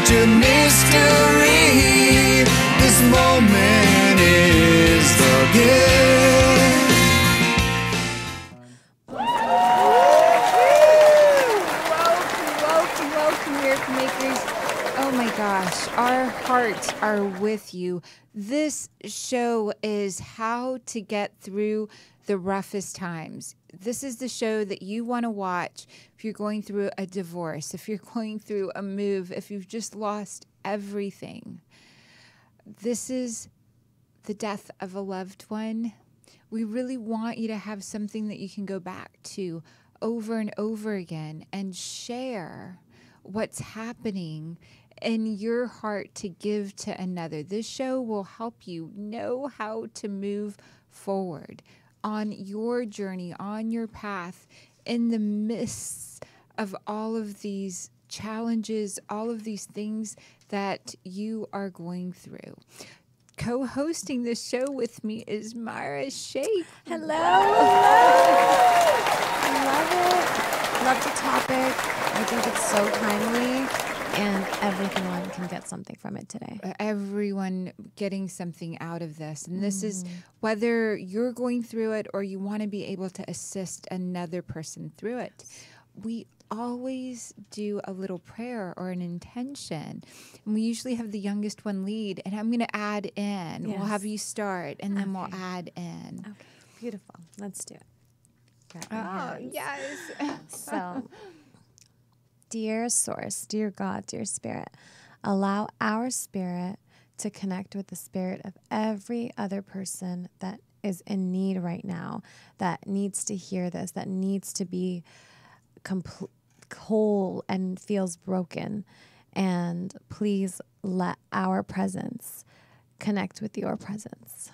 such a mystery. This moment is the gift. Welcome, Miracle Makers. Oh my gosh, our hearts are with you. This show is how to get through the roughest times. This is the show that you want to watch if you're going through a divorce, if you're going through a move, if you've just lost everything. This is the death of a loved one. We really want you to have something that you can go back to over and over again and share what's happening in your heart to give to another. This show will help you know how to move forward on your journey, on your path, in the midst of all of these challenges, all of these things that you are going through. Co-hosting this show with me is Myra Shape. Hello. I love it. Love the topic. I think it's so timely, and everyone can get something from it today. Everyone getting something out of this. And this is whether you're going through it or you want to be able to assist another person through it. We always do a little prayer or an intention. And we usually have the youngest one lead, and I'm going to add in. Yes. We'll have you start, and then we'll add in. Okay, beautiful. Let's do it. Oh, yes. So, dear Source, dear God, dear Spirit, allow our spirit to connect with the spirit of every other person that is in need right now, that needs to hear this, that needs to be whole and feels broken. And please let our presence connect with your presence.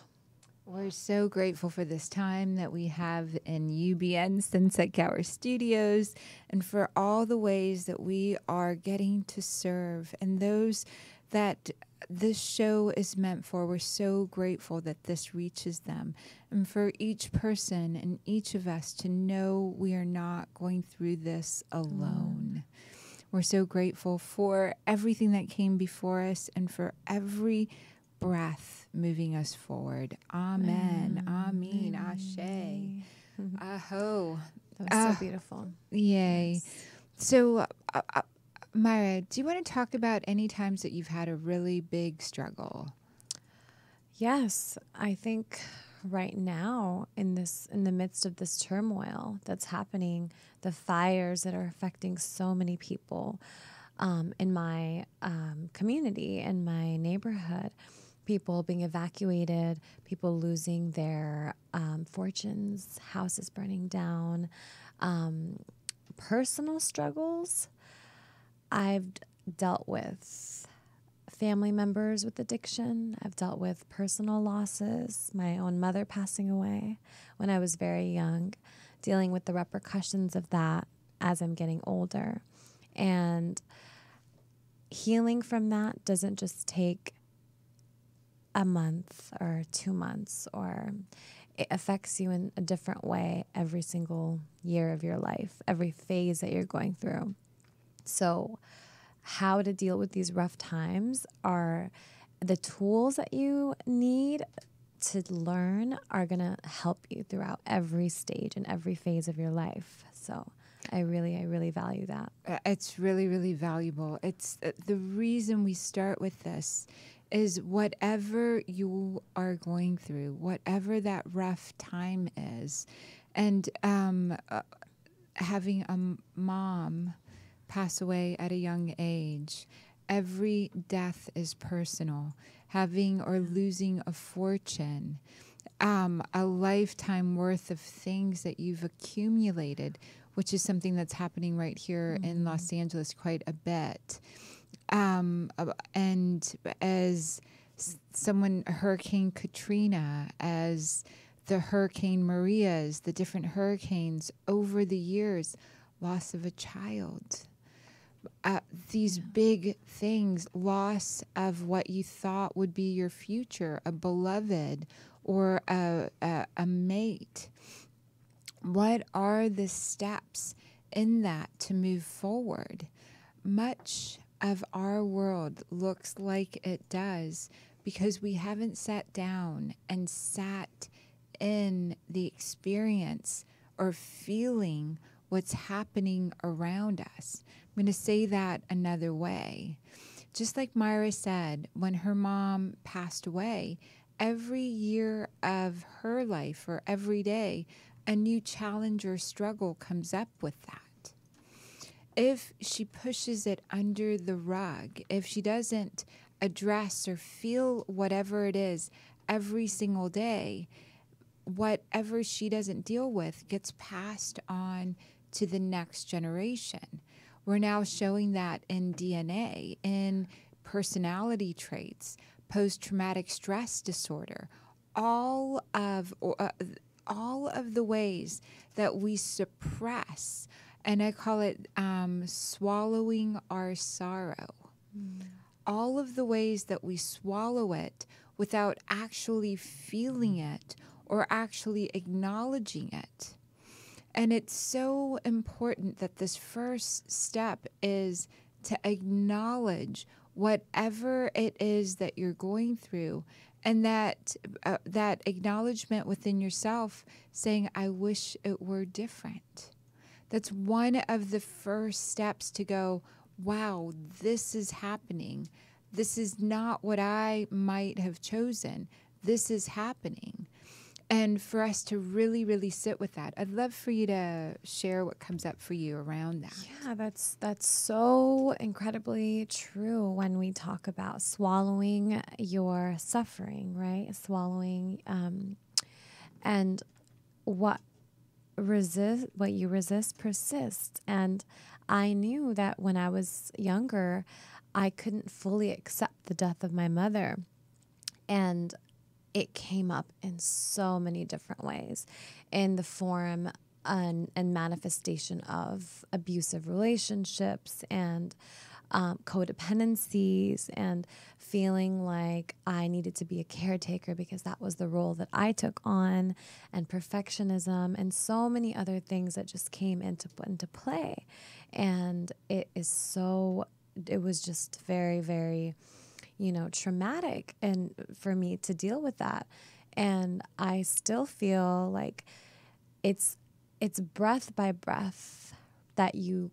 We're so grateful for this time that we have in UBN Sunset Gower Studios, and for all the ways that we are getting to serve and those that this show is meant for. We're so grateful that this reaches them, and for each person and each of us to know we are not going through this alone. We're so grateful for everything that came before us and for every breath moving us forward. Amen. Amen. Ashe. Aho. That was so beautiful. Yay. Yes. So, Myra, do you want to talk about any times that you've had a really big struggle? Yes, I think right now in the midst of this turmoil that's happening, the fires that are affecting so many people in my community, in my neighborhood, people being evacuated, people losing their fortunes, houses burning down, personal struggles. I've dealt with family members with addiction. I've dealt with personal losses, my own mother passing away when I was very young, dealing with the repercussions of that as I'm getting older. And healing from that doesn't just take a month or 2 months, or it affects you in a different way every single year of your life, every phase that you're going through. So how to deal with these rough times are the tools that you need to learn are going to help you throughout every stage and every phase of your life. So I really value that. It's really, really valuable. It's the reason we start with this is whatever you are going through, whatever that rough time is, and having a mom pass away at a young age, every death is personal. Having or losing a fortune, a lifetime worth of things that you've accumulated, which is something that's happening right here in Los Angeles quite a bit. And as someone, Hurricane Katrina, as the Hurricane Marias, the different hurricanes over the years, loss of a child, these big things, loss of what you thought would be your future, a beloved or a mate. What are the steps in that to move forward? Much of our world looks like it does because we haven't sat down and sat in the experience or feeling what's happening around us. I'm going to say that another way. Just like Myra said, when her mom passed away, every year of her life or every day, a new challenge or struggle comes up with that. If she pushes it under the rug, if she doesn't address or feel whatever it is every single day, whatever she doesn't deal with gets passed on to the next generation. We're now showing that in DNA, in personality traits, post-traumatic stress disorder, all of the ways that we suppress, and I call it swallowing our sorrow. All of the ways that we swallow it without actually feeling it or actually acknowledging it. And it's so important that this first step is to acknowledge whatever it is that you're going through, and that acknowledgement within yourself saying, I wish it were different. That's one of the first steps to go, wow, this is happening. This is not what I might have chosen. This is happening. And for us to really, really sit with that. I'd love for you to share what comes up for you around that. Yeah, that's so incredibly true when we talk about swallowing your suffering, right? Swallowing, and what you resist persists. And I knew that when I was younger, I couldn't fully accept the death of my mother. And it came up in so many different ways in the form and manifestation of abusive relationships and codependencies, and feeling like I needed to be a caretaker because that was the role that I took on, and perfectionism and so many other things that just came into play. And it was just very, very traumatic and for me to deal with that. And I still feel like it's breath by breath that you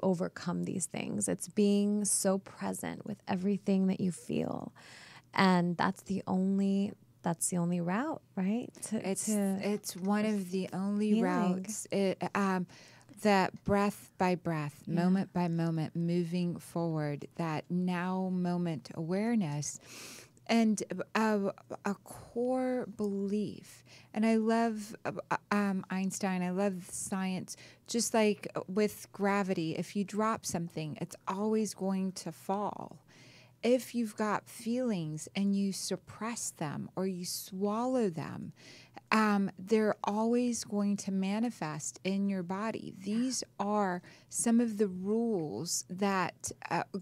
overcome these things. It's being so present with everything that you feel. And that's the only route, right? It's one of the only healing. routes. That breath by breath, moment by moment, moving forward, that now moment awareness, and a core belief. And I love Einstein. I love science. Just like with gravity, if you drop something, it's always going to fall. If you've got feelings and you suppress them or you swallow them, they're always going to manifest in your body. These are some of the rules that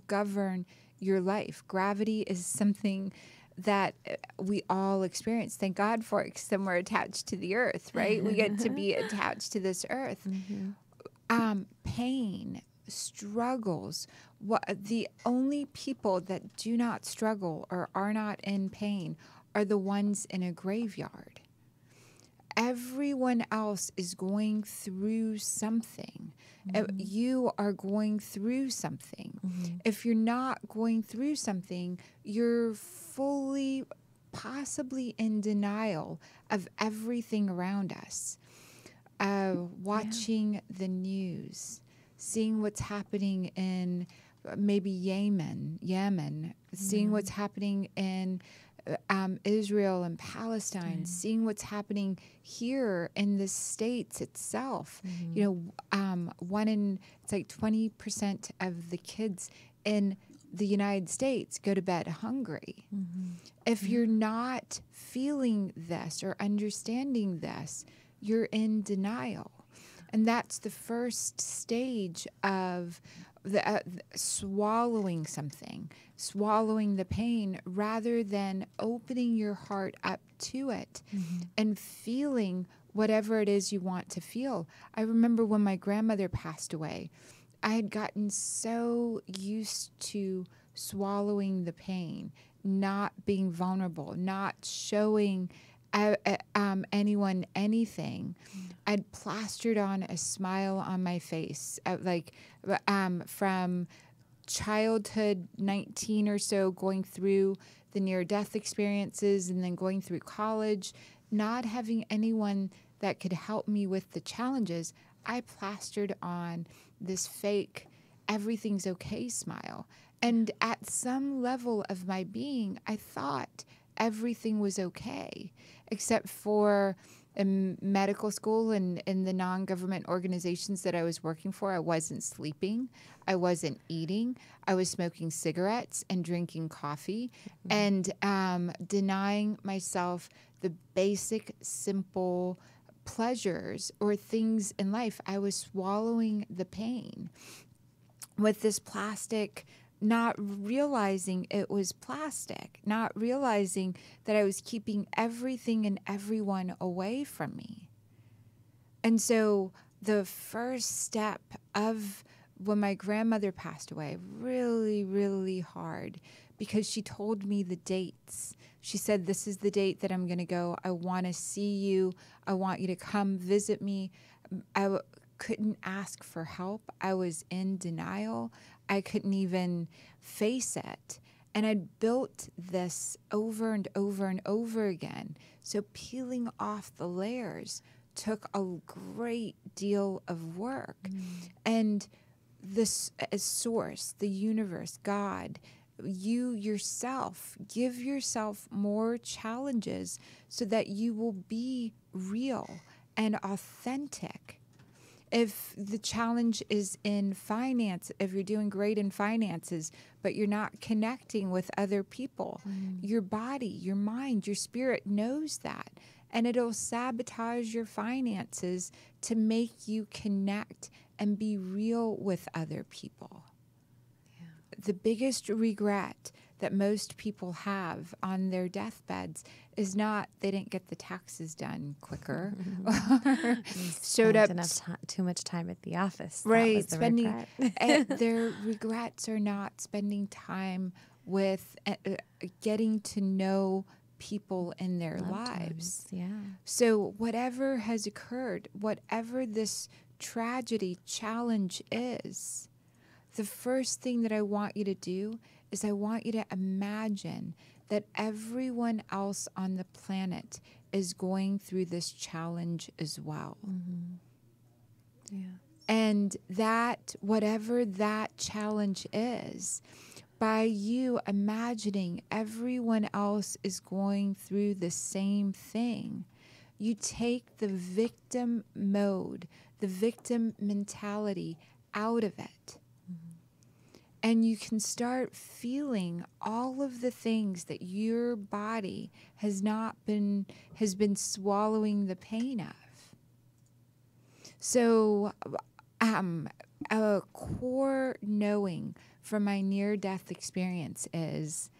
govern your life. Gravity is something that we all experience. Thank God for it, because then we're attached to the earth, right? We get to be attached to this earth. Pain, struggles. The only people that do not struggle or are not in pain are the ones in a graveyard. Everyone else is going through something. You are going through something. If you're not going through something, you're fully, possibly in denial of everything around us. Watching the news, seeing what's happening in maybe Yemen, seeing what's happening in Israel and Palestine, seeing what's happening here in the States itself. It's like 20% of the kids in the United States go to bed hungry. If you're not feeling this or understanding this, you're in denial. And that's the first stage of the swallowing something, swallowing the pain, rather than opening your heart up to it and feeling whatever it is you want to feel. I remember when my grandmother passed away, I had gotten so used to swallowing the pain, not being vulnerable, not showing anyone anything. I'd plastered on a smile on my face, from childhood, 19 or so, going through the near-death experiences and then going through college, not having anyone that could help me with the challenges. I plastered on this fake everything's okay smile. And at some level of my being, I thought everything was okay, except for in medical school and in the non-government organizations that I was working for. I wasn't sleeping. I wasn't eating. I was smoking cigarettes and drinking coffee and denying myself the basic, simple pleasures or things in life. I was swallowing the pain with this plastic, not realizing it was plastic, not realizing that I was keeping everything and everyone away from me. And so the first step of when my grandmother passed away, really, really hard, because she told me the dates. She said, this is the date that I'm going to go. I want to see you. I want you to come visit me. I couldn't ask for help. I was in denial. I couldn't even face it. And I'd built this over and over and over again. So peeling off the layers took a great deal of work. And this source, the universe, God, you yourself, give yourself more challenges so that you will be real and authentic. If the challenge is in finance, if you're doing great in finances, but you're not connecting with other people, your body, your mind, your spirit knows that. And it'll sabotage your finances to make you connect and be real with other people. The biggest regret that most people have on their deathbeds is not they didn't get the taxes done quicker, or showed up too much time at the office. Right, spending their regrets are not spending time with getting to know people in their lives. Yeah. So whatever has occurred, whatever this tragedy challenge is, the first thing that I want you to do is I want you to imagine that everyone else on the planet is going through this challenge as well. Yeah. And that, whatever that challenge is, by you imagining everyone else is going through the same thing, you take the victim mode, the victim mentality out of it. And you can start feeling all of the things that your body has been swallowing the pain of. So a core knowing from my near-death experience is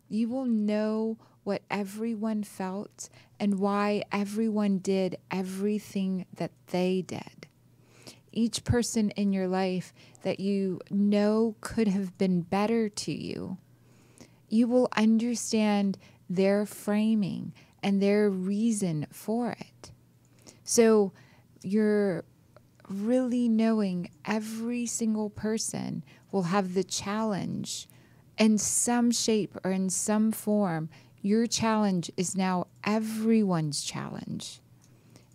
you will know what everyone felt and why everyone did everything that they did. Each person in your life that you know could have been better to you, you will understand their framing and their reason for it. So you're really knowing every single person will have the challenge in some shape or in some form. Your challenge is now everyone's challenge.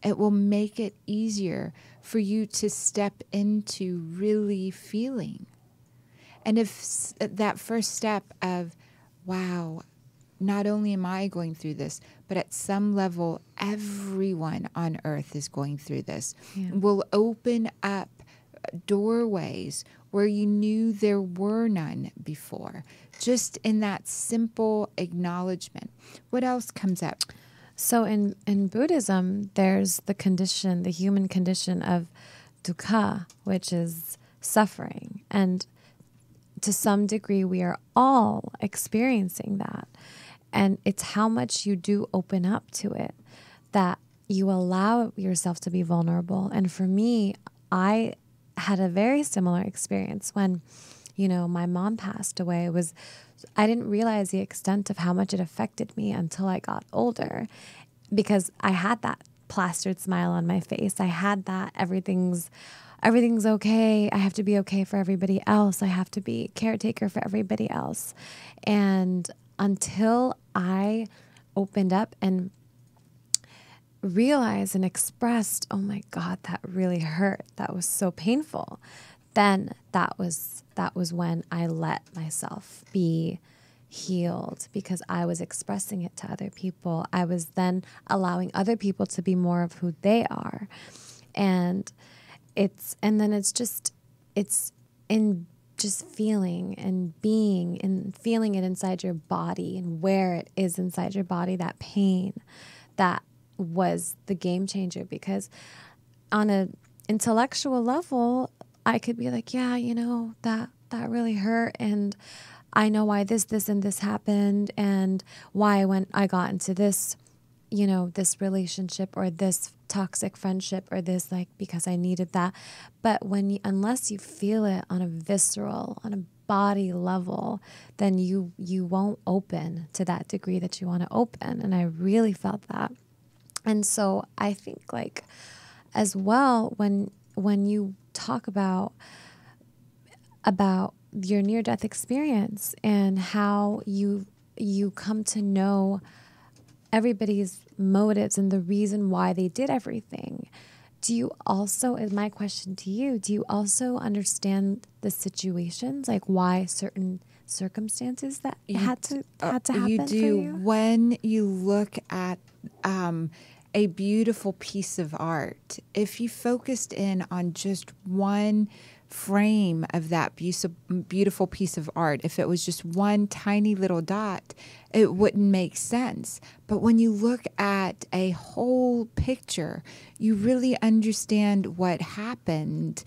It will make it easier for you to step into really feeling. And if that first step of, wow, not only am I going through this, but at some level, everyone on earth is going through this, will open up doorways where you knew there were none before, just in that simple acknowledgement. What else comes up? So in Buddhism, there's the condition, the human condition of dukkha, which is suffering. And to some degree, we are all experiencing that. And it's how much you do open up to it, that you allow yourself to be vulnerable. And for me, I had a very similar experience when, my mom passed away. I didn't realize the extent of how much it affected me until I got older, because I had that plastered smile on my face. I had that everything's okay. I have to be okay for everybody else. I have to be caretaker for everybody else. And until I opened up and realized and expressed, oh my God, that really hurt. That was so painful. Then that was when I let myself be healed, because I was expressing it to other people. I was then allowing other people to be more of who they are. And it's in just feeling and being and feeling it inside your body and where it is inside your body, that pain, that was the game changer. Because on an intellectual level, I could be like, yeah, that really hurt, and I know why this and this happened, and why when I got into this, this relationship or this toxic friendship or this, because I needed that. But unless you feel it on a visceral, on a body level, then you won't open to that degree that you want to open. And I really felt that. And so I think as well, when you talk about your near-death experience and how you come to know everybody's motives and the reason why they did everything, do you also, is my question to you, do you also understand the situations, why certain circumstances that had to happen you for do. you? When you look at a beautiful piece of art, if you focused in on just one frame of that beautiful piece of art, if it was just one tiny little dot, it wouldn't make sense. But when you look at a whole picture, you really understand what happened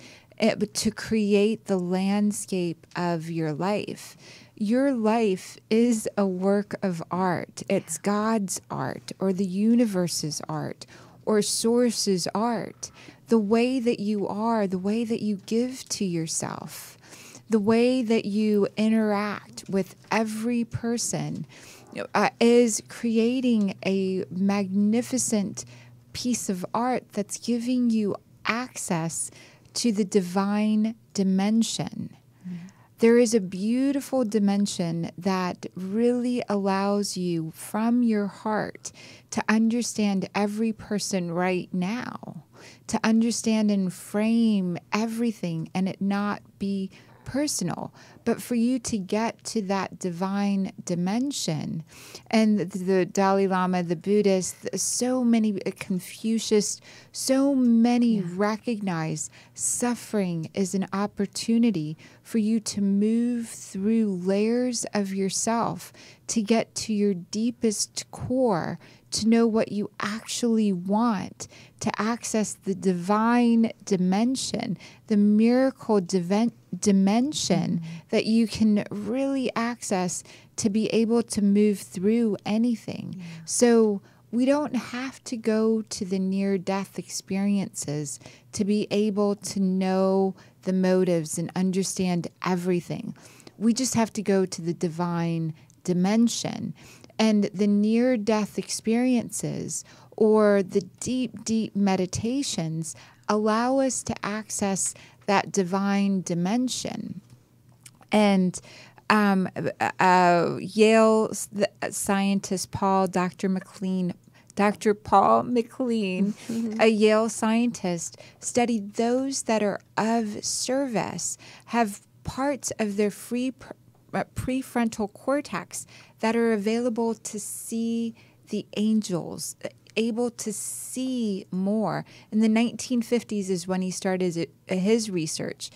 to create the landscape of your life. Your life is a work of art. It's God's art, or the universe's art, or Source's art. The way that you are, the way that you give to yourself, the way that you interact with every person is creating a magnificent piece of art that's giving you access to the divine dimension. There is a beautiful dimension that really allows you from your heart to understand every person right now, to understand and frame everything and it not be personal, but for you to get to that divine dimension. And the Dalai Lama, the Buddhists, so many, Confucius, so many recognize suffering is an opportunity for you to move through layers of yourself to get to your deepest core, to know what you actually want, to access the divine dimension, the miracle dimension that you can really access to be able to move through anything. So we don't have to go to the near-death experiences to be able to know the motives and understand everything. We just have to go to the divine dimension. And the near-death experiences or the deep, deep meditations allow us to access that divine dimension. And Yale scientist Dr. Paul MacLean, a Yale scientist, studied those that are of service, have parts of their prefrontal cortex that are available to see the angels, able to see more. In the 1950s is when he started his research.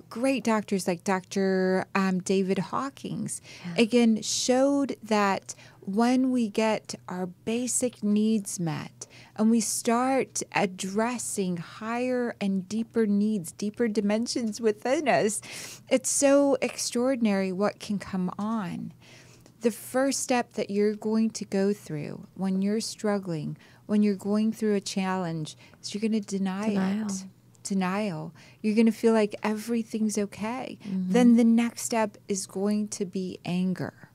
Great doctors like Dr. David Hawkins, again, showed that when we get our basic needs met and we start addressing higher and deeper needs, deeper dimensions within us, it's so extraordinary what can come on. The first step that you're going to go through when you're struggling, when you're going through a challenge, is you're going to deny it. denial. You're going to feel like everything's okay. Then the next step is going to be anger.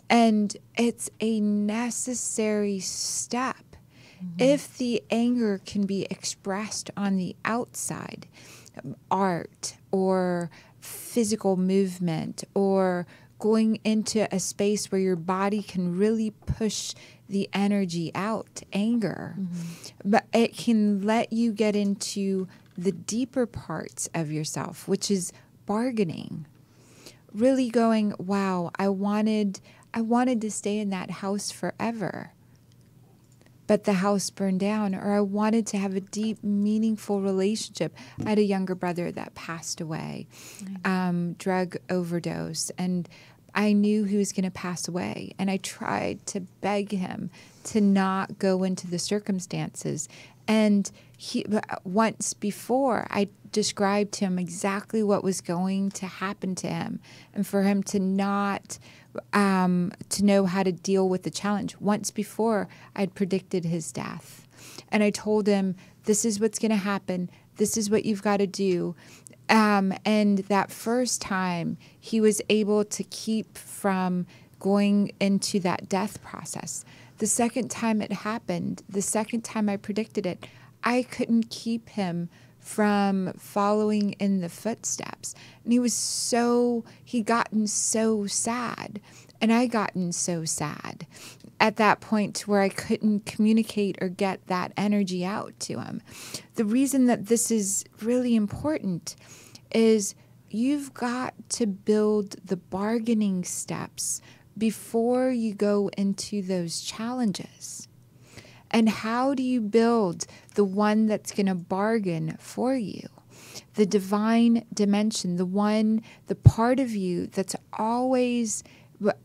And it's a necessary step. If the anger can be expressed on the outside, art or physical movement or going into a space where your body can really push the energy out, anger, but it can let you get into the deeper parts of yourself, which is bargaining. Really going, wow, I wanted to stay in that house forever, but the house burned down. Or I wanted to have a deep, meaningful relationship. I had a younger brother that passed away, drug overdose, and I knew he was going to pass away. And I tried to beg him to not go into the circumstances. And once before, I described to him exactly what was going to happen to him, and for him to not to know how to deal with the challenge. Once before, I'd predicted his death. And I told him, this is what's going to happen. This is what you've got to do. And that first time, he was able to keep from going into that death process. The second time it happened, the second time I predicted it, I couldn't keep him from following in the footsteps. And he'd gotten so sad, and I gotten so sad at that point to where I couldn't communicate or get that energy out to him. The reason that this is really important is you've got to build the bargaining steps before you go into those challenges. And how do you build the one that's going to bargain for you? The divine dimension, the part of you that's always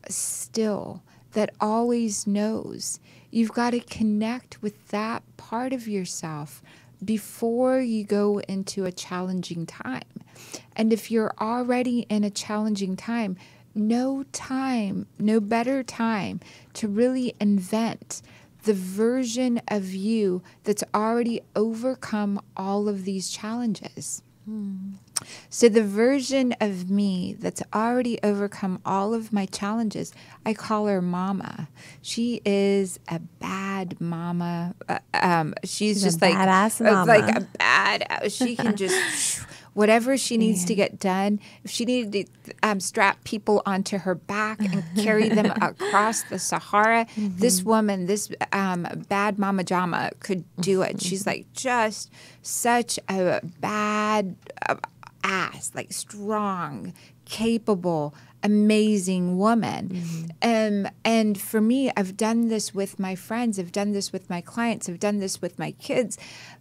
still, that always knows. You've got to connect with that part of yourself before you go into a challenging time. And if you're already in a challenging time, no better time to really invent the version of you that's already overcome all of these challenges. So the version of me that's already overcome all of my challenges, I call her Mama. She is a bad mama. She's just like badass mama. Like a bad. She can just whatever she needs to get done. If she needed to strap people onto her back and carry them across the Sahara, this woman, this bad Mama Jama, could do it. She's like just such a bad ass, like strong, capable, amazing woman. And for me, I've done this with my friends. I've done this with my clients. I've done this with my kids.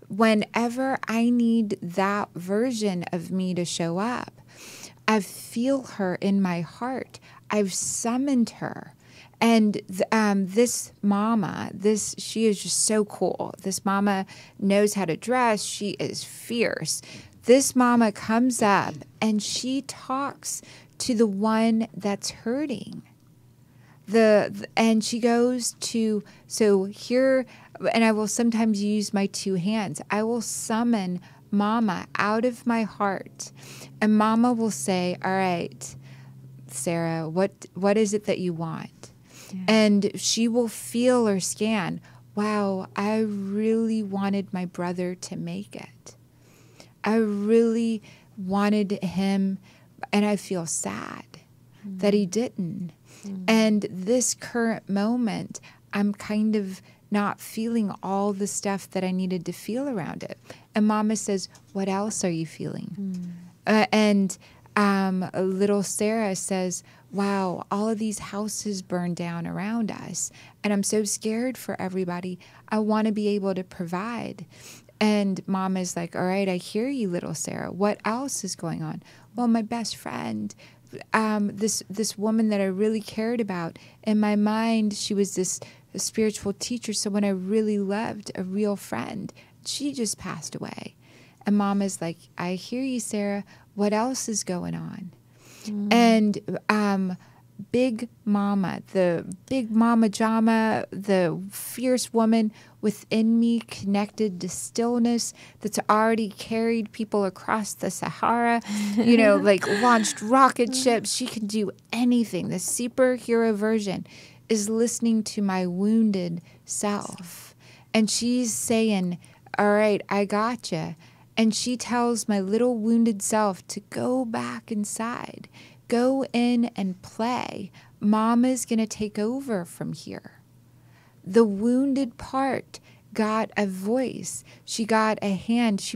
Whenever I need that version of me to show up, I feel her in my heart. I've summoned her. And this mama, she is just so cool. This mama knows how to dress. She is fierce. This mama comes up and she talks to the one that's hurting. And she goes to, so here, and I will sometimes use my two hands. I will summon Mama out of my heart. And Mama will say, all right, Sarah, what is it that you want? Yeah. And she will feel or scan, wow, I really wanted my brother to make it. I really wanted him, and I feel sad that he didn't. And this current moment, I'm kind of not feeling all the stuff that I needed to feel around it. And Mama says, what else are you feeling? And little Sarah says, wow, all of these houses burned down around us. And I'm so scared for everybody. I want to be able to provide. And Mama's like, all right, I hear you, little Sarah. What else is going on? Well, my best friend, this woman that I really cared about. In my mind, she was this spiritual teacher, someone I really loved, a real friend. She just passed away. And Mama's like, I hear you, Sarah. What else is going on? And big mama, the big mama jama, the fierce woman within me connected to stillness that's already carried people across the Sahara, like launched rocket ships. She can do anything. The superhero version is listening to my wounded self. And she's saying, all right, I gotcha. And she tells my little wounded self to go back inside. Go in and play. Mama's going to take over from here. The wounded part got a voice. She got a hand.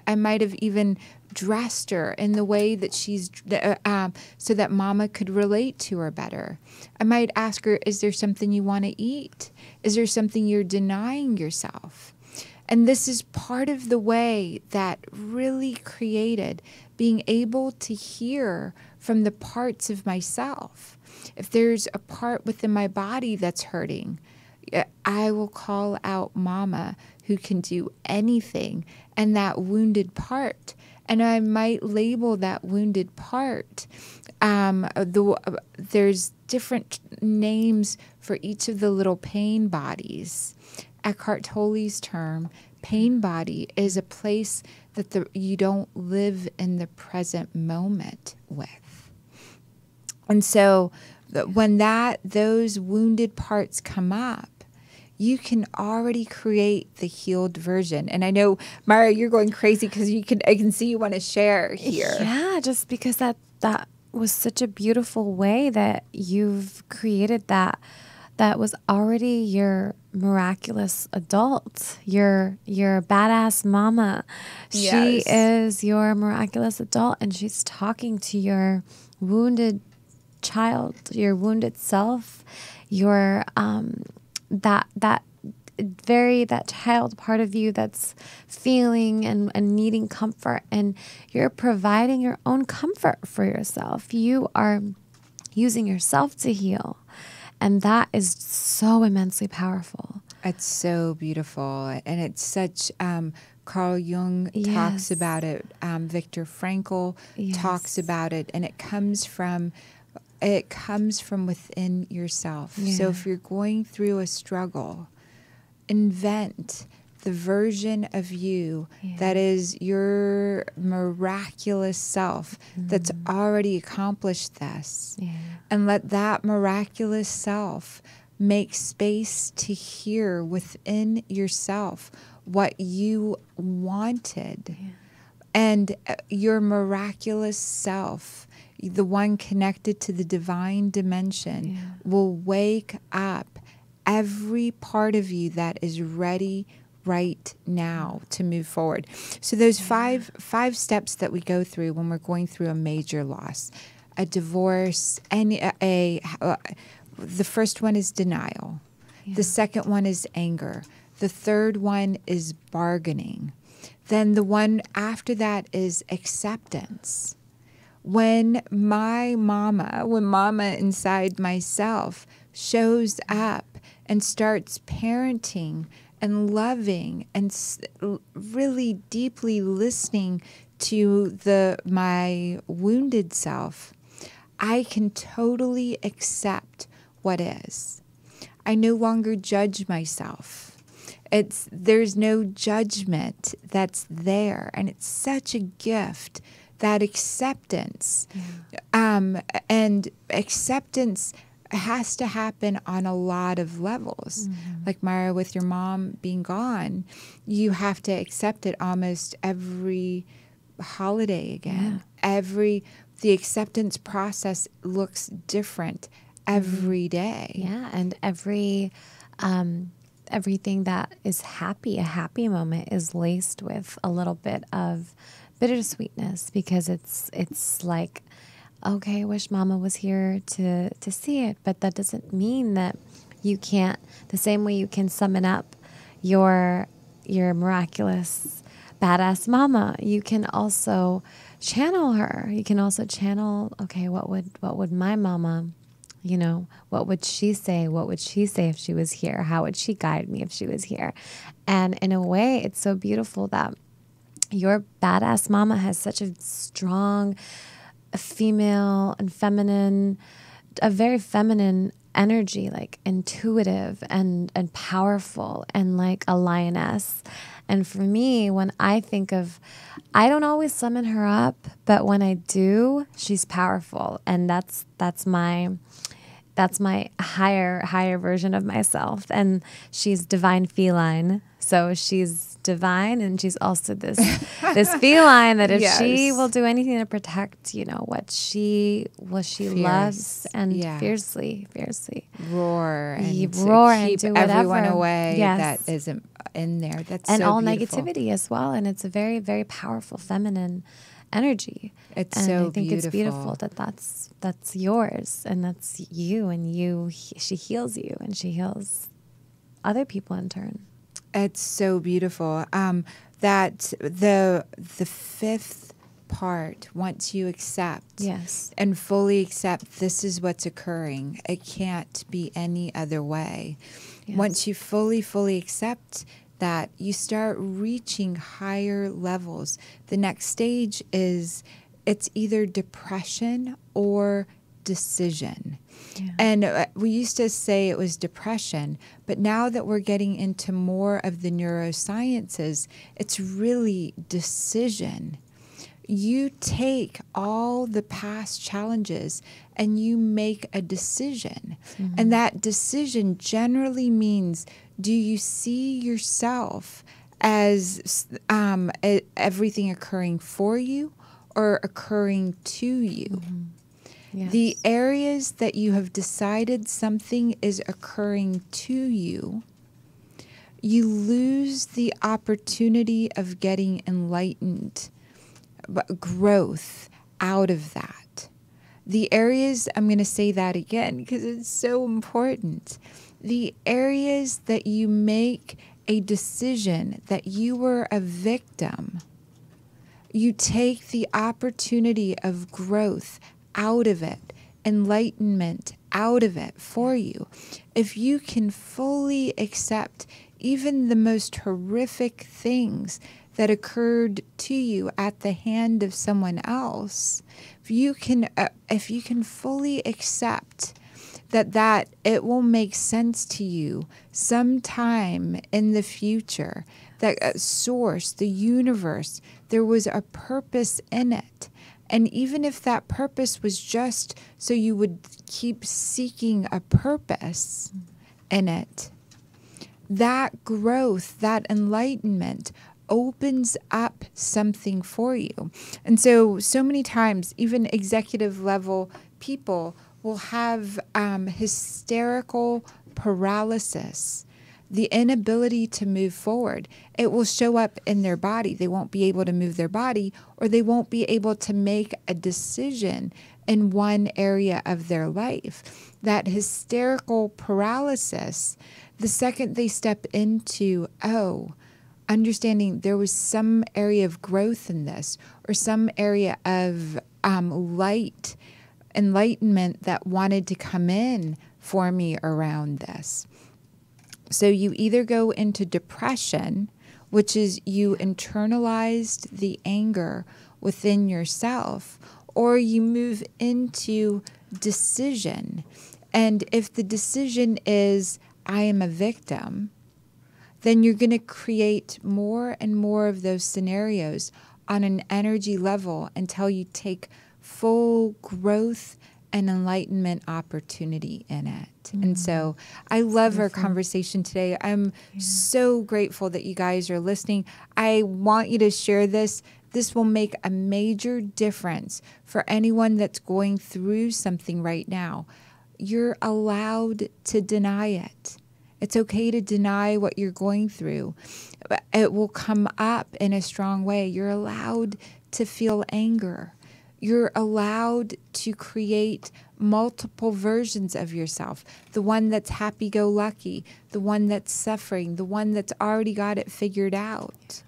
I might have even dressed her in the way that so that Mama could relate to her better. I might ask her, is there something you want to eat? Is there something you're denying yourself? And this is part of the way that really created being able to hear from the parts of myself. If there's a part within my body that's hurting, I will call out Mama, who can do anything, and that wounded part. And I might label that wounded part. There's different names for each of the little pain bodies. Eckhart Tolle's term, pain body, is a place that you don't live in the present moment with. And so when those wounded parts come up, you can already create the healed version. And I know, Mara, you're going crazy because I can see you want to share here. Yeah, just because that was such a beautiful way that you've created that was already your miraculous adult, your badass mama. Yes. She is your miraculous adult, and she's talking to your wounded child, your wounded self, your that child part of you that's feeling and needing comfort, and you're providing your own comfort for yourself. You are using yourself to heal. And that is so immensely powerful. It's so beautiful. And it's such, Carl Jung talks about it. Viktor Frankl talks about it. And it comes from within yourself. Yeah. So if you're going through a struggle, invent the version of you that is your miraculous self that's already accomplished this. Yeah. And let that miraculous self make space to hear within yourself what you wanted. Yeah. And your miraculous self, the one connected to the divine dimension, will wake up every part of you that is ready right now to move forward. So those five steps that we go through when we're going through a major loss, a divorce, the first one is denial. Yeah. The second one is anger. The third one is bargaining. Then the one after that is acceptance. When mama inside myself shows up and starts parenting and loving and really deeply listening to my wounded self, I can totally accept what is. I no longer judge myself. There's no judgment that's there, and it's such a gift, that acceptance. Yeah. And acceptance has to happen on a lot of levels. Mm-hmm. Like Myra, with your mom being gone, you have to accept it almost every holiday again. Yeah. The acceptance process looks different every day. Yeah, and everything that is happy, a happy moment, is laced with a little bit of bittersweetness, because it's like, okay, I wish Mama was here to see it, but that doesn't mean that you can't. The same way you can summon up your miraculous badass Mama, you can also channel her. You can also channel, okay, what would my Mama, what would she say? What would she say if she was here? How would she guide me if she was here? And in a way, it's so beautiful that your badass Mama has such a strong female and feminine a very feminine energy, like intuitive and powerful and like a lioness. And for me, when I think of, I don't always summon her up, but when I do, she's powerful. And that's my higher version of myself. And she's divine feline. So she's divine, and she's also this feline that if she will do anything to protect, what she loves, and fiercely roar and and keep do whatever. everyone away that Yes. isn't in there. That's And so all beautiful. negativity as well. And it's a very, very powerful feminine energy. It's and so I think beautiful. it's beautiful that's yours, and that's you, and she heals you, and she heals other people in turn. It's so beautiful. That the fifth part, once you accept and fully accept this is what's occurring, it can't be any other way. Yes. Once you fully accept that, you start reaching higher levels. The next stage is it's either depression or decision. Yeah. And we used to say it was depression, but now that we're getting into more of the neurosciences, it's really decision. You take all the past challenges and you make a decision. Mm-hmm. And that decision generally means, do you see yourself as everything occurring for you or occurring to you? Mm-hmm. Yes. The areas that you have decided something is occurring to you, you lose the opportunity of getting enlightened, growth out of that. The areas, I'm going to say that again because it's so important. The areas that you make a decision that you were a victim, you take the opportunity of growth out of it, enlightenment out of it for you. If you can fully accept even the most horrific things that occurred to you at the hand of someone else, if you can fully accept that it will make sense to you sometime in the future, that source, the universe, there was a purpose in it. And even if that purpose was just so you would keep seeking a purpose in it, that growth, that enlightenment opens up something for you. And so many times, even executive level people will have hysterical paralysis, the inability to move forward. It will show up in their body. They won't be able to move their body, or they won't be able to make a decision in one area of their life. That hysterical paralysis, the second they step into, understanding there was some area of growth in this, or some area of light, enlightenment that wanted to come in for me around this. So you either go into depression, which is you internalized the anger within yourself, or you move into decision. And if the decision is, I am a victim, then you're going to create more and more of those scenarios on an energy level until you take full growth and enlightenment opportunity in it. Mm-hmm. And so I love our conversation today. I'm so grateful that you guys are listening. I want you to share this. This will make a major difference for anyone that's going through something right now. You're allowed to deny it. It's okay to deny what you're going through. It will come up in a strong way. You're allowed to feel anger. You're allowed to create multiple versions of yourself. The one that's happy-go-lucky, the one that's suffering, the one that's already got it figured out.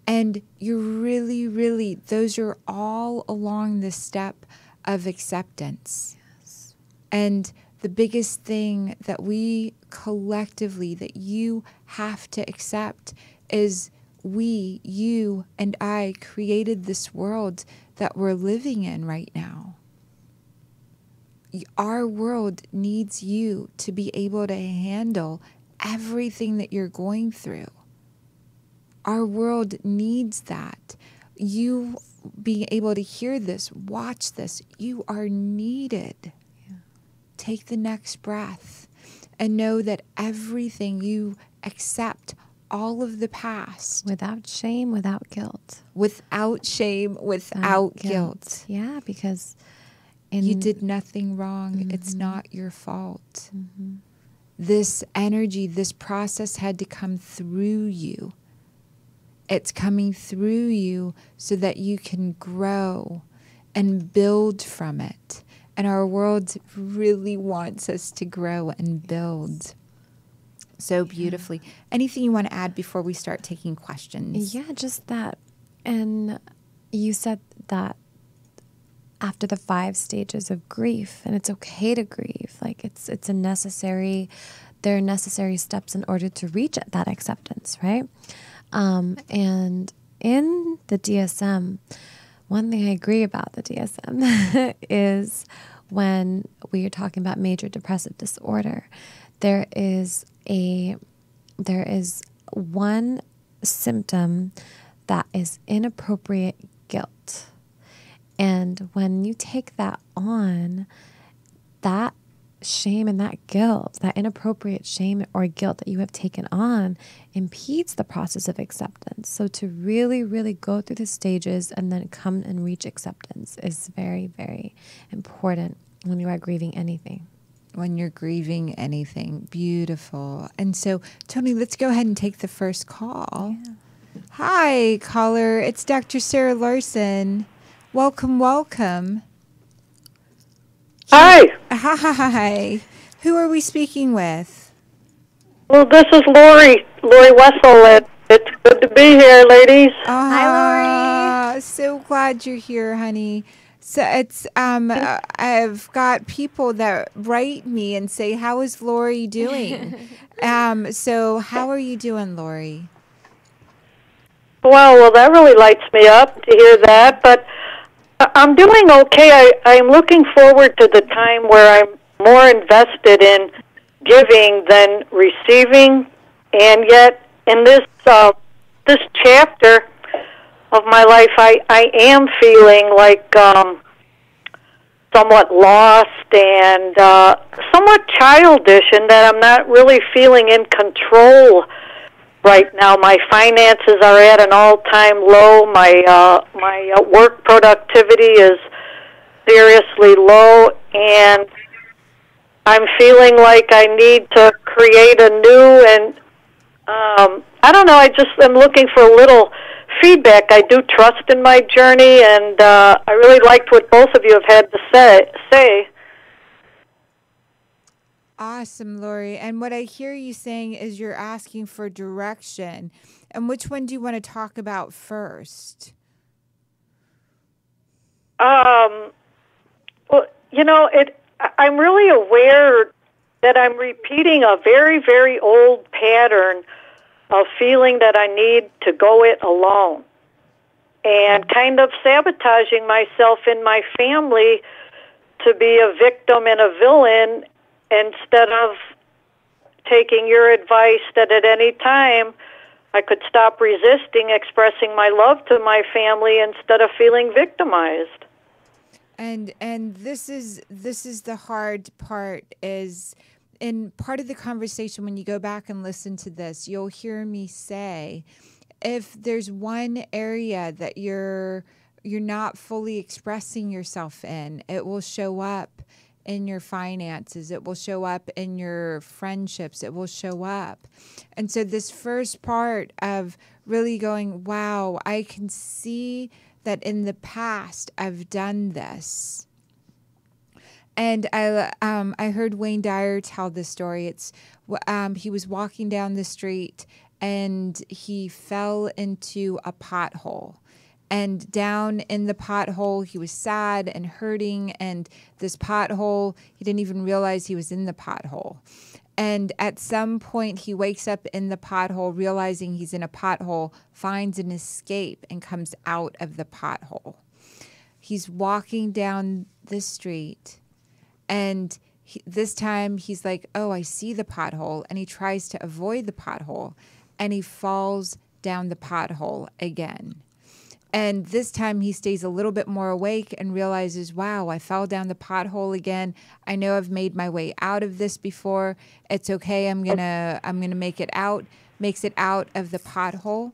And you're really, those are all along the step of acceptance. Yes. And the biggest thing that we collectively, that you have to accept is we, you, and I created this world that we're living in right now. our world needs you to be able to handle everything that you're going through. Our world needs that. You being able to hear this, watch this, you are needed. Yeah. Take the next breath and know that everything you accept, all of the past. Without shame, without guilt. Without shame, without guilt. Yeah, because You did nothing wrong. It's not your fault. This energy, this process had to come through you. It's coming through you so that you can grow and build from it. And our world really wants us to grow and build so beautifully. Anything you want to add before we start taking questions? Yeah, just that. And you said that after the 5 stages of grief, and it's okay to grieve. Like it's a necessary, there are necessary steps in order to reach that acceptance, right? And in the DSM, one thing I agree about the DSM is when we are talking about major depressive disorder, there is one symptom that is inappropriate guilt. And when you take that on, that shame and that guilt, that inappropriate shame or guilt that you have taken on impedes the process of acceptance. So to really, really go through the stages and then come and reach acceptance is very, very important when you are grieving anything. When you're grieving anything. Beautiful. And so, Tony, let's go ahead and take the first call. Yeah. Hi, caller. It's Dr. Sarah Larson. Welcome, welcome. Hi. Hi. Who are we speaking with? Well, this is Lori Wessel. It's good to be here, ladies. Hi, Lori. So glad you're here, honey. So it's I've got people that write me and say, "How is Lori doing?" So how are you doing, Lori? Well, that really lights me up to hear that. But I'm doing okay. I'm looking forward to the time where I'm more invested in giving than receiving, and yet in this chapter of my life, I am feeling like somewhat lost and somewhat childish in that I'm not really feeling in control right now. My finances are at an all-time low. My work productivity is seriously low, and I'm feeling like I need to create a new and I don't know. I just am looking for a little feedback. I do trust in my journey, and I really liked what both of you have had to say. Awesome, Lori. And what I hear you saying is you're asking for direction. And which one do you want to talk about first? Well, I'm really aware that I'm repeating a very, very old pattern of feeling that I need to go it alone and kind of sabotaging myself in my family to be a victim and a villain instead of taking your advice that at any time I could stop resisting expressing my love to my family instead of feeling victimized. And this is the hard part is in part of the conversation when you go back and listen to this, you'll hear me say if there's one area that you're not fully expressing yourself in, it will show up in your finances, it will show up in your friendships, it will show up. And so this first part of really going, wow, I can see that in the past I've done this. And I heard Wayne Dyer tell this story. It's he was walking down the street and he fell into a pothole. And down in the pothole, he was sad and hurting. And this pothole, he didn't even realize he was in the pothole. And at some point, he wakes up in the pothole, realizing he's in a pothole, finds an escape, and comes out of the pothole. He's walking down the street, And this time he's like, oh, I see the pothole. And he tries to avoid the pothole. And he falls down the pothole again. And this time he stays a little bit more awake and realizes, wow, I fell down the pothole again. I know I've made my way out of this before. It's okay. I'm gonna make it out. Makes it out of the pothole,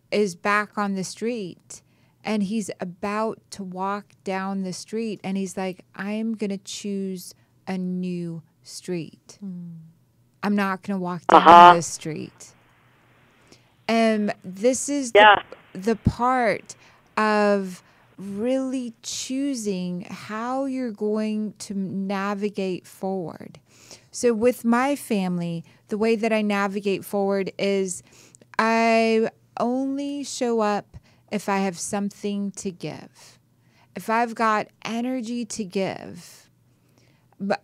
is back on the street, and he's about to walk down the street, and he's like, I'm gonna choose a new street. I'm not gonna walk down this street. And this is the part of really choosing how you're going to navigate forward. So with my family, the way that I navigate forward is I only show up if I have something to give. If I've got energy to give,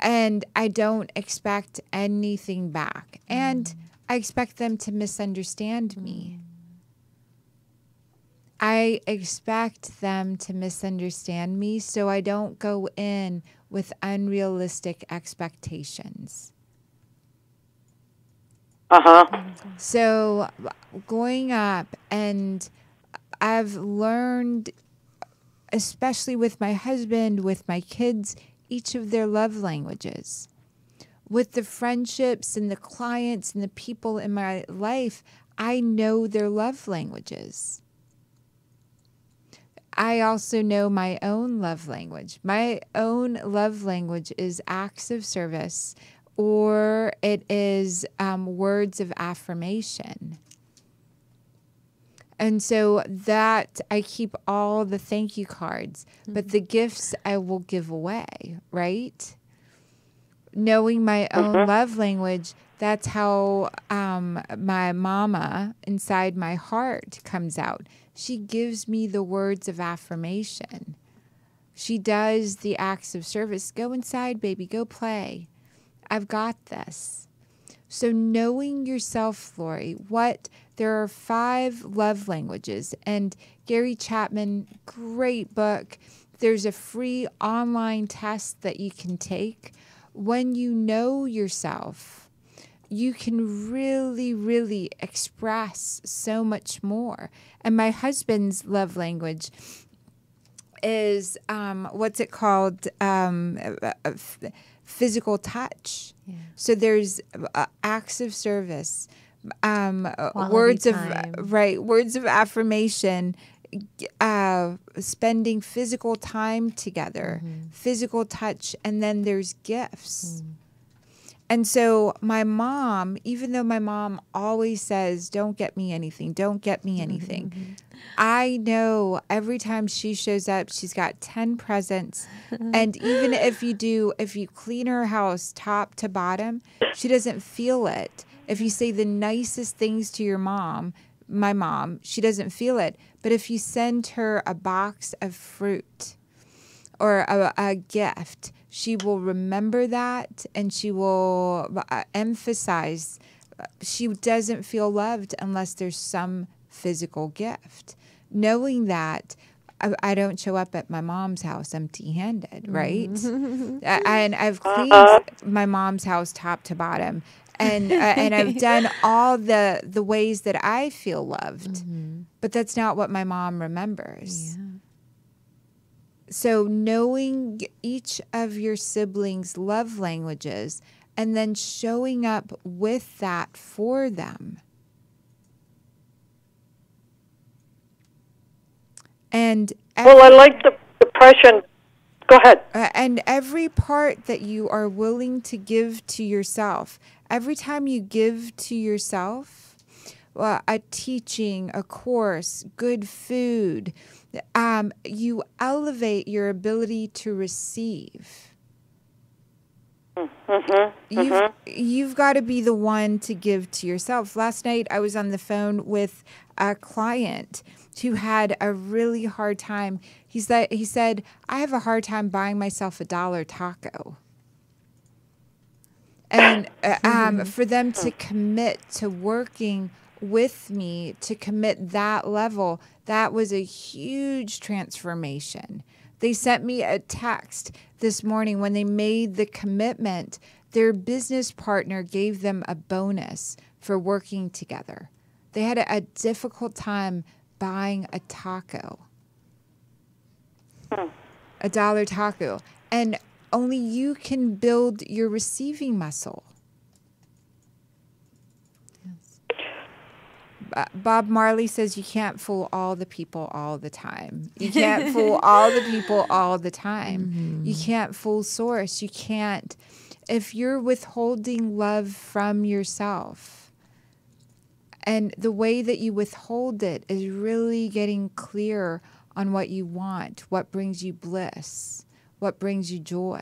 and I don't expect anything back. And I expect them to misunderstand me. I expect them to misunderstand me, so I don't go in with unrealistic expectations. So going up, and I've learned, especially with my husband, with my kids, each of their love languages. With the friendships and the clients and the people in my life, I know their love languages. I also know my own love language. My own love language is acts of service, or it is words of affirmation. And so that I keep all the thank you cards, but the gifts I will give away, right? Knowing my own love language, that's how my mama inside my heart comes out. She gives me the words of affirmation. She does the acts of service. Go inside, baby. Go play. I've got this. So knowing yourself, Lori, there are 5 love languages. And Gary Chapman, great book. There's a free online test that you can take. When you know yourself, you can really, really express so much more. And my husband's love language is, what's it called? Physical touch. Yeah. So there's acts of service, words of affirmation, spending physical time together, physical touch, and then there's gifts. And so my mom, even though my mom always says, don't get me anything, don't get me anything, I know every time she shows up, she's got 10 presents. And even if you clean her house top to bottom, she doesn't feel it. If you say the nicest things to your mom, my mom, she doesn't feel it. But if you send her a box of fruit or a gift, she will remember that, and she will emphasize she doesn't feel loved unless there's some physical gift. Knowing that, I don't show up at my mom's house empty-handed, right? And I've cleaned my mom's house top to bottom, and I've done all the ways that I feel loved, but that's not what my mom remembers. Yeah. So knowing each of your siblings' love languages and then showing up with that for them. And I like the depression. Go ahead. And every part that you are willing to give to yourself, every time you give to yourself, a teaching, a course, good food, you elevate your ability to receive. You've got to be the one to give to yourself. Last night I was on the phone with a client who had a really hard time. He said, I have a hard time buying myself $1 taco. And for them to commit to working with me, to commit that level, that was a huge transformation. They sent me a text this morning when they made the commitment. Their business partner gave them a bonus for working together. They had a difficult time buying a taco, a dollar taco. And only you can build your receiving muscle. Bob Marley says you can't fool all the people all the time. You can't fool all the people all the time. You can't fool source. You can't. If you're withholding love from yourself, and the way that you withhold it is really getting clear on what you want, what brings you bliss, what brings you joy.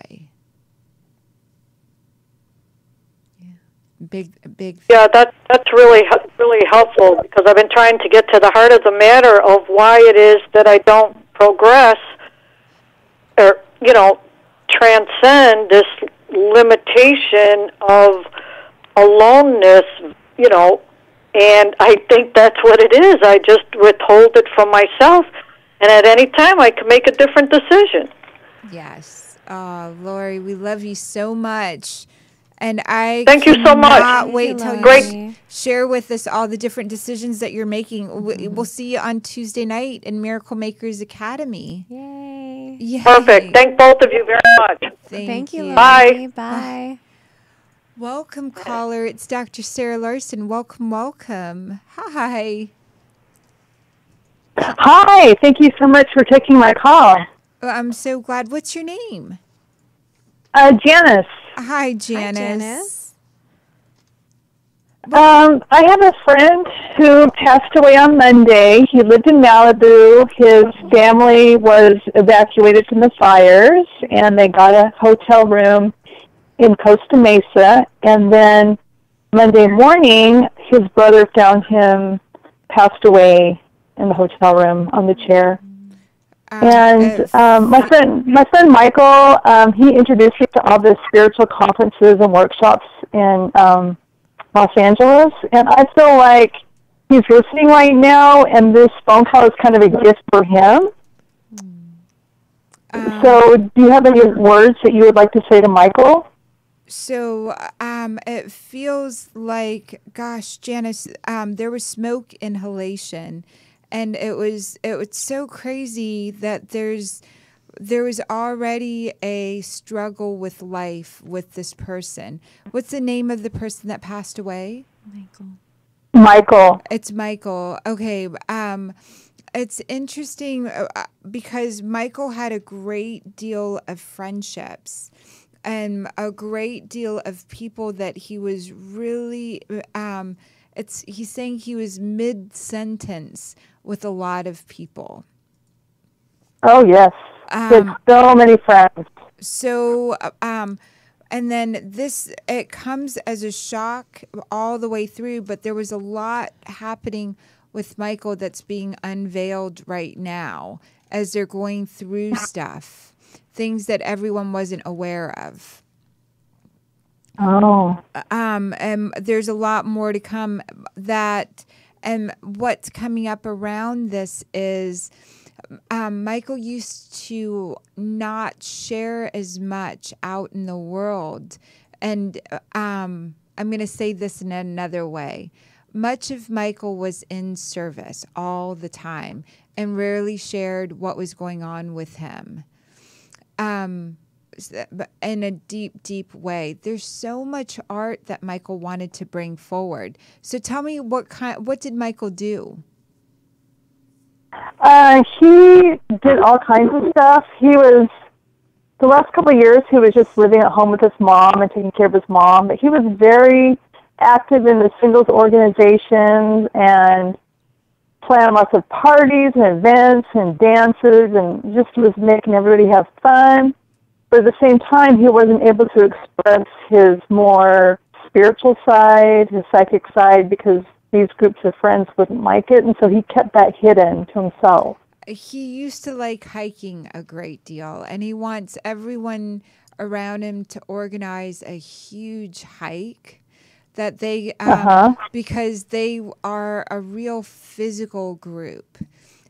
Big. Yeah, that's really helpful, because I've been trying to get to the heart of the matter of why it is that I don't progress or, transcend this limitation of aloneness, and I think that's what it is. I just withhold it from myself, and at any time I can make a different decision. Yes. Oh, Lori, we love you so much. And I thank you so much. Cannot wait till you share with us all the different decisions that you're making. We'll see you on Tuesday night in Miracle Makers Academy. Yay. Yay. Perfect. Thank both of you very much. Thank you. Bye. Bye. Welcome, caller. It's Dr. Sarah Larson. Welcome. Hi. Hi. Thank you so much for taking my call. I'm so glad. What's your name? Janice. Hi, Janice. Hi, Janice. I have a friend who passed away on Monday. He lived in Malibu. His family was evacuated from the fires, and they got a hotel room in Costa Mesa. And then Monday morning, his brother found him passed away in the hotel room on the chair. And my friend Michael, he introduced me to all the spiritual conferences and workshops in Los Angeles, and I feel like he's listening right now, and this phone call is kind of a gift for him. So do you have any words that you would like to say to Michael? So it feels like, gosh, Janice, there was smoke inhalation. And it was so crazy that there was already a struggle with life with this person. What's the name of the person that passed away? Michael. It's Michael. Okay. It's interesting because Michael had a great deal of friendships and a great deal of people that he was really. He's saying he was mid-sentence with a lot of people. Oh, yes. He had so many friends. So, and then it comes as a shock all the way through, but there was a lot happening with Michael that's being unveiled right now as they're going through stuff, things that everyone wasn't aware of. Oh. And there's a lot more to come and what's coming up around this is Michael used to not share as much out in the world. And I'm going to say this in another way. Much of Michael was in service all the time and rarely shared what was going on with him. In a deep, deep way. There's so much art that Michael wanted to bring forward. So tell me, what did Michael do? He did all kinds of stuff. The last couple of years, he was just living at home with his mom and taking care of his mom. But he was very active in the singles organizations and planned lots of parties and events and dances and just was making everybody have fun. But at the same time, he wasn't able to express his more spiritual side, his psychic side, because these groups of friends wouldn't like it, and so he kept that hidden to himself. He used to like hiking a great deal, and he wants everyone around him to organize a huge hike that they, because they are a real physical group.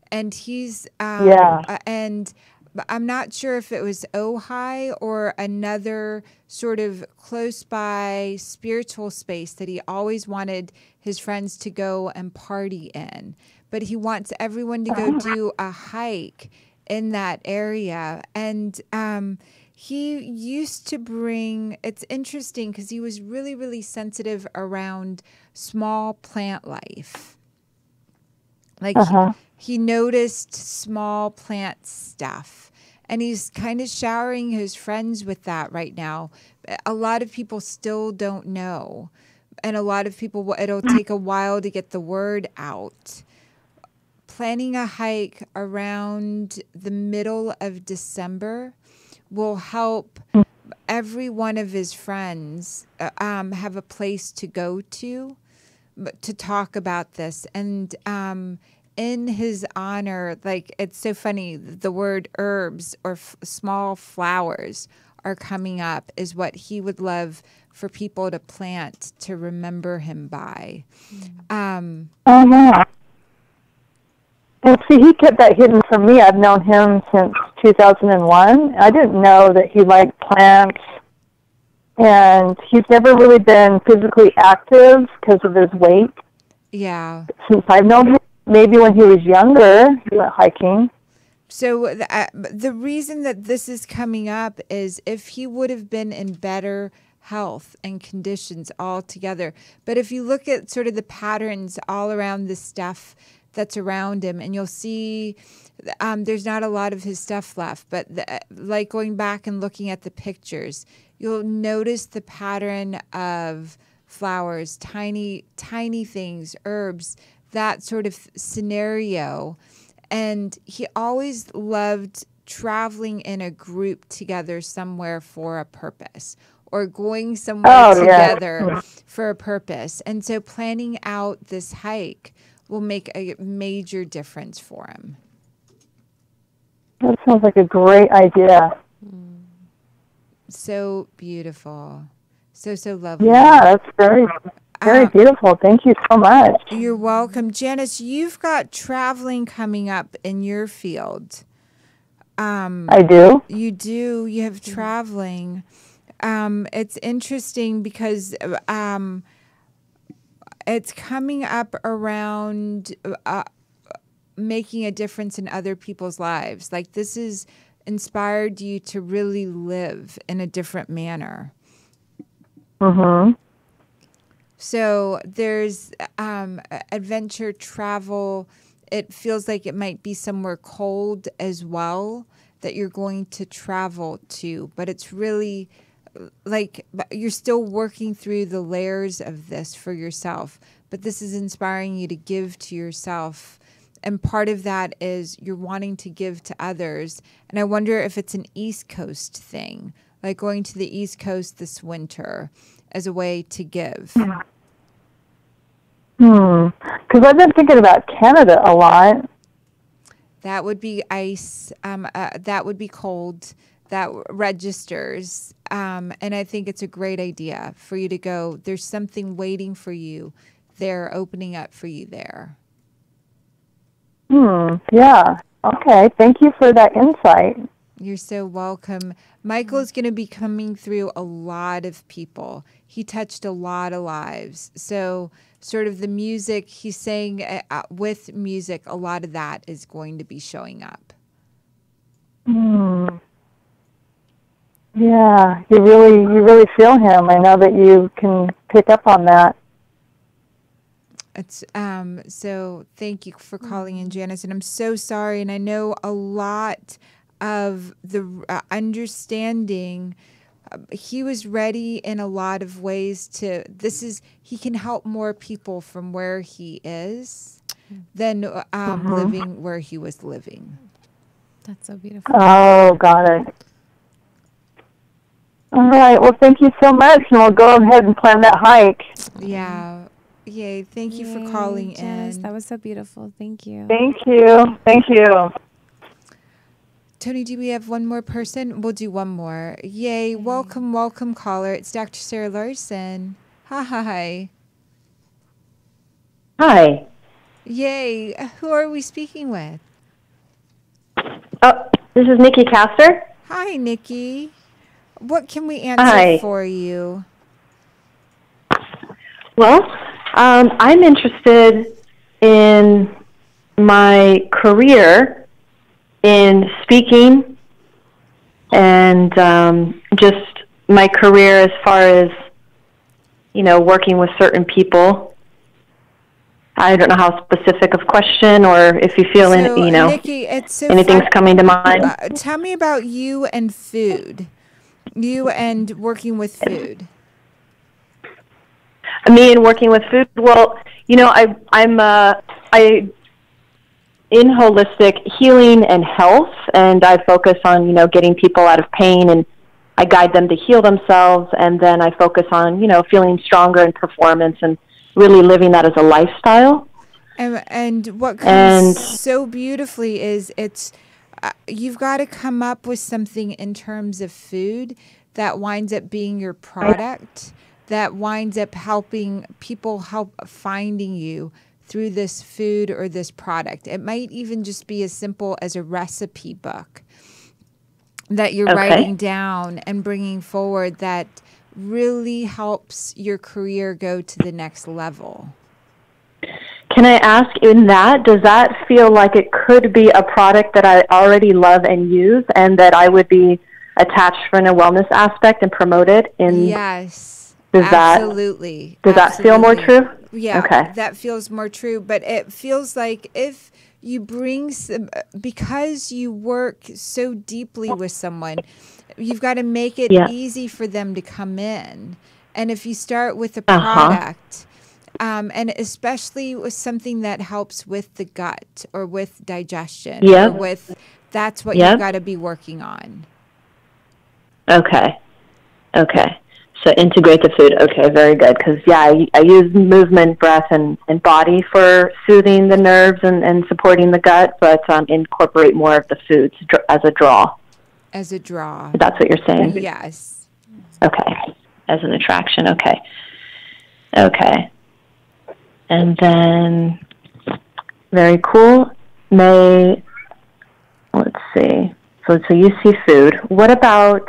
And he's, and but I'm not sure if it was Ojai or another sort of close by spiritual space that he always wanted his friends to go and party in. But he wants everyone to go do a hike in that area. And he used to bring, it's interesting because he was really, really sensitive around small plant life. Like he noticed small plant stuff, and he's kind of showering his friends with that right now. A lot of people still don't know, and a lot of people, it'll take a while to get the word out. Planning a hike around the middle of December will help every one of his friends have a place to go to talk about this. And in his honor, like, it's so funny, the word herbs or small flowers are coming up is what he would love for people to plant to remember him by. Yeah. And see, he kept that hidden from me. I've known him since 2001. I didn't know that he liked plants. And he's never really been physically active because of his weight. Yeah. Since I've known him, maybe when he was younger, he went hiking. So the reason that this is coming up is if he would have been in better health and conditions altogether. But if you look at sort of the patterns all around the stuff that's around him, and you'll see there's not a lot of his stuff left, but like going back and looking at the pictures, you'll notice the pattern of flowers, tiny things, herbs, that sort of scenario. And he always loved traveling in a group together somewhere for a purpose, or going somewhere together for a purpose. And so planning out this hike will make a major difference for him. That sounds like a great idea. So beautiful. So lovely. Yeah, that's very beautiful. Thank you so much. You're welcome. Janice, you've got traveling coming up in your field. I do. You do. You have traveling. It's interesting because it's coming up around making a difference in other people's lives. Like, this has inspired you to really live in a different manner. Mm-hmm. So there's adventure travel. It feels like it might be somewhere cold as well that you're going to travel to, but it's really like you're still working through the layers of this for yourself, but this is inspiring you to give to yourself. And part of that is you're wanting to give to others. And I wonder if it's an East Coast thing, like going to the East Coast this winter as a way to give. Because I've been thinking about Canada a lot. That would be ice. That would be cold. That registers. And I think it's a great idea for you to go. There's something waiting for you there, opening up for you there. Yeah. Okay. Thank you for that insight. You're so welcome. Michael's going to be coming through a lot of people. He touched a lot of lives. So sort of the music, he's saying with music, a lot of that is going to be showing up. Yeah, you really feel him. I know that you can pick up on that. It's so thank you for calling in, Janice, and I'm so sorry. And I know a lot of the understanding. He was ready in a lot of ways to. He can help more people from where he is than living where he was living. That's so beautiful. Oh, got it. All right. Well, thank you so much, and we'll go ahead and plan that hike. Yeah. Yay. Thank you for calling Janice, in. that was so beautiful. Thank you. Thank you. Thank you. Tony, do we have one more person? We'll do one more. Yay. Welcome, caller. It's Dr. Sarah Larson. Hi. Hi. Yay. Who are we speaking with? This This is Nikki Castor. Hi, Nikki. What can we answer Hi. for you? Well, I'm interested in my career in speaking and just my career as far as, working with certain people. I don't know how specific of question or if you feel, Nikki, it's so anything's coming to mind. Tell me about you and food. You and working with food. Me and working with food. Well, I'm in holistic healing and health, and I focus on getting people out of pain, and I guide them to heal themselves, and then I focus on feeling stronger in performance and really living that as a lifestyle. And what comes so beautifully is you've got to come up with something in terms of food that winds up being your product, that winds up helping people finding you through this food or this product. It might even just be as simple as a recipe book that you're writing down and bringing forward that really helps your career go to the next level. Can I ask, in that, does that feel like it could be a product that I already love and use and that I would be attached for a wellness aspect and promote it? Yes, absolutely. Does that feel more true? Yeah, that feels more true. But it feels like if you bring because you work so deeply with someone, you've got to make it easy for them to come in. And if you start with a product, and especially with something that helps with the gut or with digestion, or that's what you've got to be working on. Okay. So integrate the food. Okay, very good. Because, I use movement, breath, and body for soothing the nerves and supporting the gut, but incorporate more of the foods as a draw. As a draw. That's what you're saying? Yes. Okay. As an attraction. Okay. And then, very cool. Let's see. So you see food. What about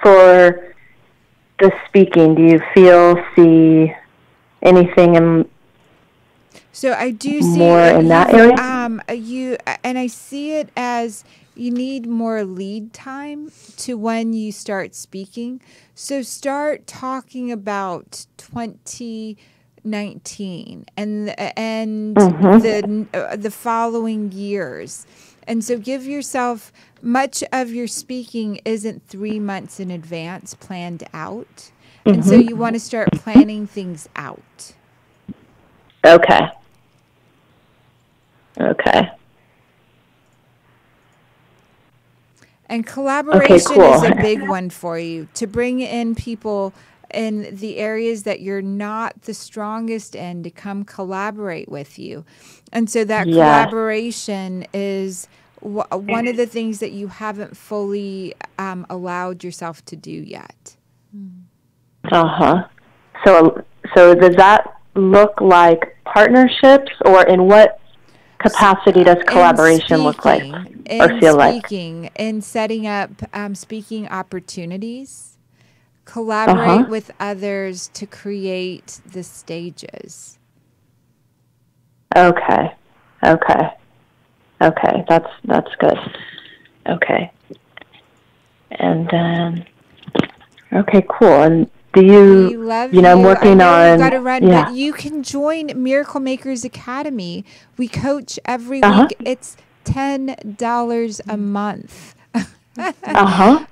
for the speaking? Do you see anything in? So I do see more in that area. And I see it as you need more lead time to when you start speaking. So start talking about 2019 and the following years. And so give yourself, much of your speaking isn't 3 months in advance planned out. And so you want to start planning things out. Okay. And collaboration is a big one for you, to bring in people in the areas that you're not the strongest in to come collaborate with you. And so that collaboration is one of the things that you haven't fully allowed yourself to do yet. So does that look like partnerships, or in what capacity does collaboration look like or feel like? In setting up speaking opportunities, collaborate with others to create the stages. Okay, that's good. Okay, and then cool. And do you? We love I'm working on. You've got to run, but you can join Miracle Makers Academy. We coach every week. It's $10 a month.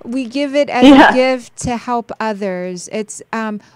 We give it as a gift to help others. It's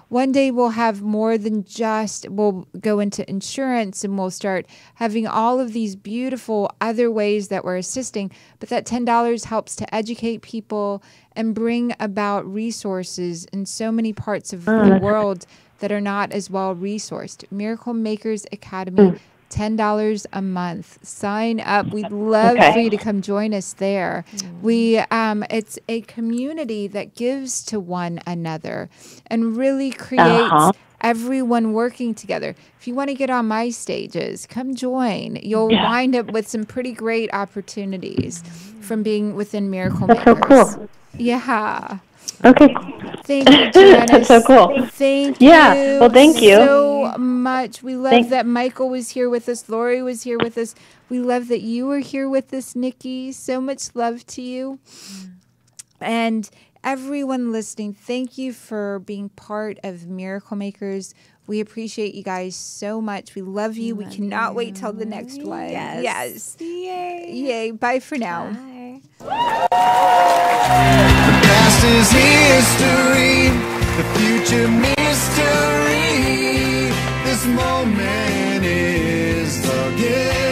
one day we'll have more than just, we'll go into insurance and we'll start having all of these beautiful other ways that we're assisting. But that $10 helps to educate people and bring about resources in so many parts of the world that are not as well resourced. Miracle Makers Academy, $10 a month. Sign up. We'd love for you to come join us there. It's a community that gives to one another and really creates everyone working together. If you want to get on my stages, come join. You'll wind up with some pretty great opportunities from being within Miracle Makers. That's so cool. Yeah. Okay. Thank you, Janice. That's so cool. Thank you. Yeah. Well, thank you so much. We love that Michael was here with us. Lori was here with us. We love that you were here with us, Nikki. So much love to you. And everyone listening, thank you for being part of Miracle Makers. We appreciate you guys so much. We love you. We cannot wait till the next one. Yes. Yay. Yay. Bye for now. Bye. The past is history, the future mystery. This moment is the gift.